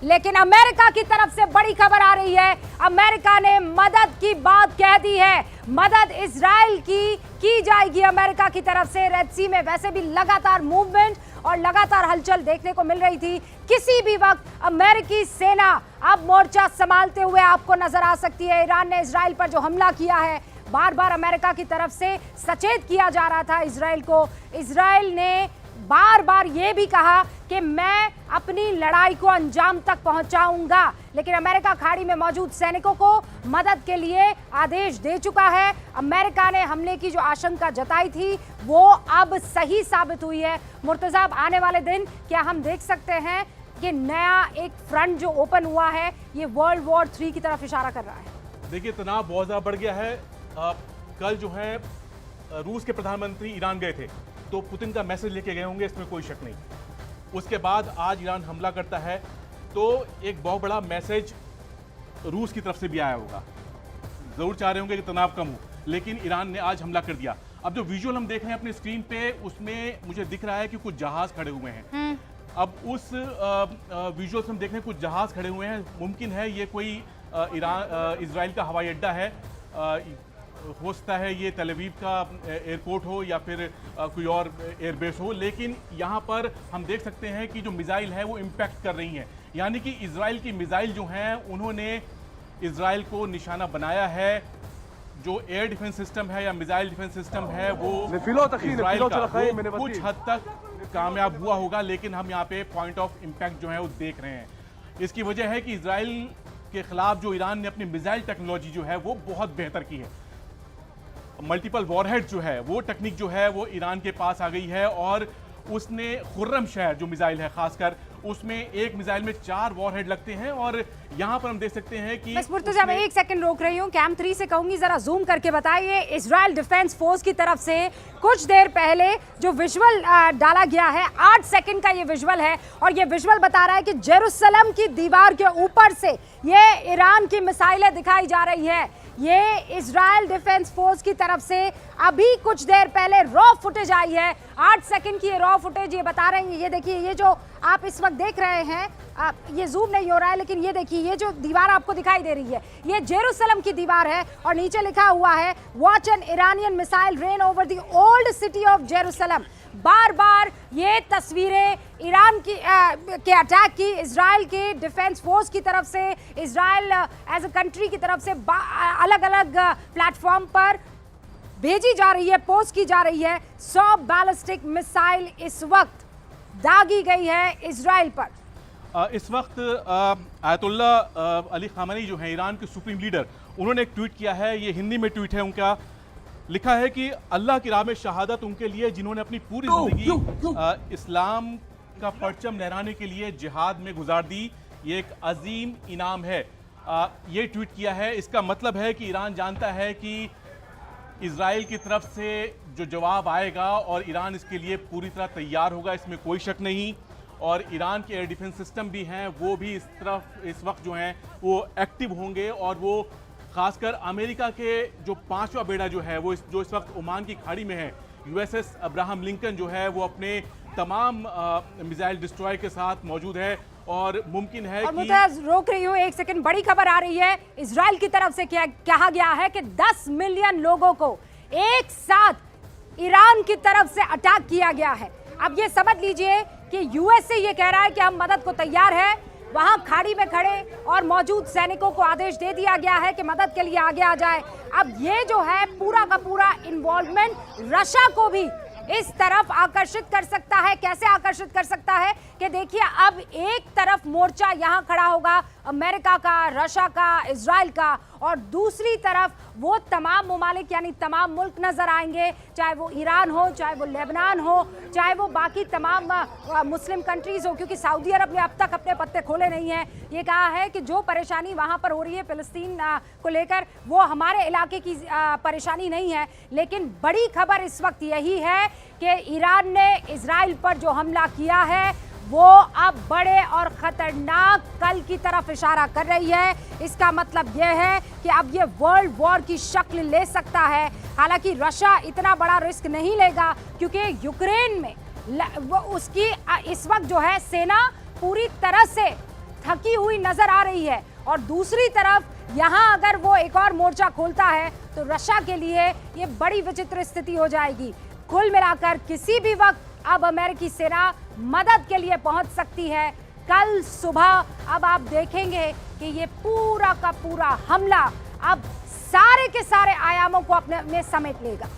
लेकिन अमेरिका की तरफ से बड़ी खबर आ रही है। अमेरिका ने मदद की बात कह दी है। मदद इजराइल की जाएगी अमेरिका की तरफ से। रेड सी में वैसे भी लगातार मूवमेंट और लगातार हलचल देखने को मिल रही थी। किसी भी वक्त अमेरिकी सेना अब मोर्चा संभालते हुए आपको नजर आ सकती है। ईरान ने इजराइल पर जो हमला किया है, बार बार अमेरिका की तरफ से सचेत किया जा रहा था इजराइल को। इजराइल ने बार बार ये भी कहा कि मैं अपनी लड़ाई को अंजाम तक पहुंचाऊंगा, लेकिन अमेरिका खाड़ी में मौजूद सैनिकों को मदद के लिए आदेश दे चुका है। अमेरिका ने हमले की जो आशंका जताई थी वो अब सही साबित हुई है। मुर्तजा, आने वाले दिन क्या हम देख सकते हैं कि नया एक फ्रंट जो ओपन हुआ है ये वर्ल्ड वॉर 3 की तरफ इशारा कर रहा है? देखिए, तनाव बहुत ज्यादा बढ़ गया है। कल जो है रूस के प्रधानमंत्री ईरान गए थे, तो पुतिन का मैसेज लेके गए होंगे, इसमें कोई शक नहीं। उसके बाद आज ईरान हमला करता है तो एक बहुत बड़ा मैसेज रूस की तरफ से भी आया होगा। जरूर चाह रहे होंगे कि तनाव कम हो, लेकिन ईरान ने आज हमला कर दिया। अब जो विजुअल हम देख रहे हैं अपनी स्क्रीन पे, उसमें मुझे दिख रहा है कि कुछ जहाज खड़े हुए हैं। अब उस विजुअल हम देख रहे हैं कुछ जहाज खड़े हुए हैं। मुमकिन है ये कोई इजराइल का हवाई अड्डा है, हो सकता है ये तेल अवीव का एयरपोर्ट हो या फिर कोई और एयरबेस हो, लेकिन यहाँ पर हम देख सकते हैं कि जो मिसाइल है वो इम्पैक्ट कर रही हैं। यानी कि इजराइल की मिसाइल जो हैं उन्होंने इजराइल को निशाना बनाया है। जो एयर डिफेंस सिस्टम है या मिसाइल डिफेंस सिस्टम है वो इजराइल का वो कुछ हद तक कामयाब हुआ होगा, लेकिन हम यहाँ पे पॉइंट ऑफ इम्पैक्ट जो है वो देख रहे हैं। इसकी वजह है कि इजराइल के खिलाफ जो ईरान ने अपनी मिसाइल टेक्नोलॉजी जो है वो बहुत बेहतर की है। मल्टीपल वॉरहेड जो है वो टेक्निक जो है वो ईरान के पास आ गई है, और उसने खुर्रम शहर जो मिसाइल है खासकर उसमें एक मिसाइल में 4 वॉरहेड लगते हैं। और यहाँ पर हम देख सकते हैं कि बस मुर्तजा, मैं एक सेकंड रोक रही हूँ। कैम 3 से कहूंगी जरा जूम करके बताइए। इजराइल डिफेंस फोर्स की तरफ से कुछ देर पहले जो विजुअल डाला गया है, 8 सेकंड का ये विजुअल है, और ये विजुअल बता रहा है कि जेरूसलम की दीवार के ऊपर से ये ईरान की मिसाइलें दिखाई जा रही है। ये इजराइल डिफेंस फोर्स की तरफ से अभी कुछ देर पहले रॉ फुटेज आई है। 8 सेकंड की ये रॉ फुटेज ये बता रहे हैं। ये देखिए, ये जो आप इस वक्त देख रहे हैं, ये जूम नहीं हो रहा है, लेकिन ये देखिए, ये जो दीवार आपको दिखाई दे रही है ये जेरूसलम की दीवार है, और नीचे लिखा हुआ है watch an Iranian missile rain over the old city of Jerusalem. बार बार ये तस्वीरें ईरान की के अटैक की इजराइल के डिफेंस फोर्स की तरफ से, इजराइल एज अ कंट्री की तरफ से अलग अलग प्लेटफॉर्म पर भेजी जा रही है, पोस्ट की जा रही है। 100 बैलिस्टिक मिसाइल इस वक्त दागी गई है इजराइल पर। इस वक्त आयतुल्ला अली खामेनी जो है ईरान के सुप्रीम लीडर, उन्होंने एक ट्वीट किया है। ये हिंदी में ट्वीट है उनका। लिखा है कि अल्लाह की राह में शहादत उनके लिए जिन्होंने अपनी पूरी जिंदगी इस्लाम का परचम लहराने के लिए जिहाद में गुजार दी। ये एक अजीम इनाम है। ये ट्वीट किया है। इसका मतलब है कि ईरान जानता है कि इजराइल की तरफ से जो जवाब आएगा और ईरान इसके लिए पूरी तरह तैयार होगा, इसमें कोई शक नहीं। और ईरान के एयर डिफेंस सिस्टम भी हैं, वो भी इस वक्त जो हैं वो एक्टिव होंगे, और वो खासकर अमेरिका के जो 5वां बेड़ा जो है वो जो इस वक्त ओमान की खाड़ी में है, यूएसएस अब्राहम लिंकन जो है वो अपने तमाम मिसाइल डिस्ट्रॉय के साथ मौजूद है। और मुमकिन है कि रोक रही हूँ एक सेकंड, बड़ी खबर आ रही है। इजराइल की तरफ से कहा गया है कि 10 मिलियन लोगों को एक साथ ईरान की तरफ से अटैक किया गया है। अब ये समझ लीजिए कि यूएसए ये कह रहा है कि हम मदद को तैयार है। वहां खाड़ी में खड़े और मौजूद सैनिकों को आदेश दे दिया गया है कि मदद के लिए आगे आ जाए। अब ये जो है पूरा का पूरा इन्वॉल्वमेंट रशिया को भी इस तरफ आकर्षित कर सकता है। कैसे आकर्षित कर सकता है कि देखिए, अब एक तरफ मोर्चा यहां खड़ा होगा अमेरिका का, रशिया का, इजराइल का, और दूसरी तरफ वो तमाम ममालिक यानी तमाम मुल्क नजर आएंगे, चाहे वो ईरान हो, चाहे वो लेबनान हो, चाहे वो बाकी तमाम मुस्लिम कंट्रीज हो, क्योंकि सऊदी अरब ने अब तक अपने पत्ते खोले नहीं हैं। ये कहा है कि जो परेशानी वहां पर हो रही है फिलिस्तीन को लेकर, वो हमारे इलाके की परेशानी नहीं है। लेकिन बड़ी खबर इस वक्त यही है कि ईरान ने इजराइल पर जो हमला किया है वो अब बड़े और खतरनाक कल की तरफ इशारा कर रही है। इसका मतलब यह है कि अब ये वर्ल्ड वॉर की शक्ल ले सकता है। हालांकि रशिया इतना बड़ा रिस्क नहीं लेगा, क्योंकि यूक्रेन में उसकी इस वक्त जो है सेना पूरी तरह से थकी हुई नजर आ रही है। और दूसरी तरफ यहां अगर वो एक और मोर्चा खोलता है तो रशिया के लिए ये बड़ी विचित्र स्थिति हो जाएगी। कुल मिलाकर किसी भी वक्त अब अमेरिकी सेना मदद के लिए पहुंच सकती है। कल सुबह अब आप देखेंगे कि ये पूरा का पूरा हमला अब सारे के सारे आयामों को अपने में समेट लेगा।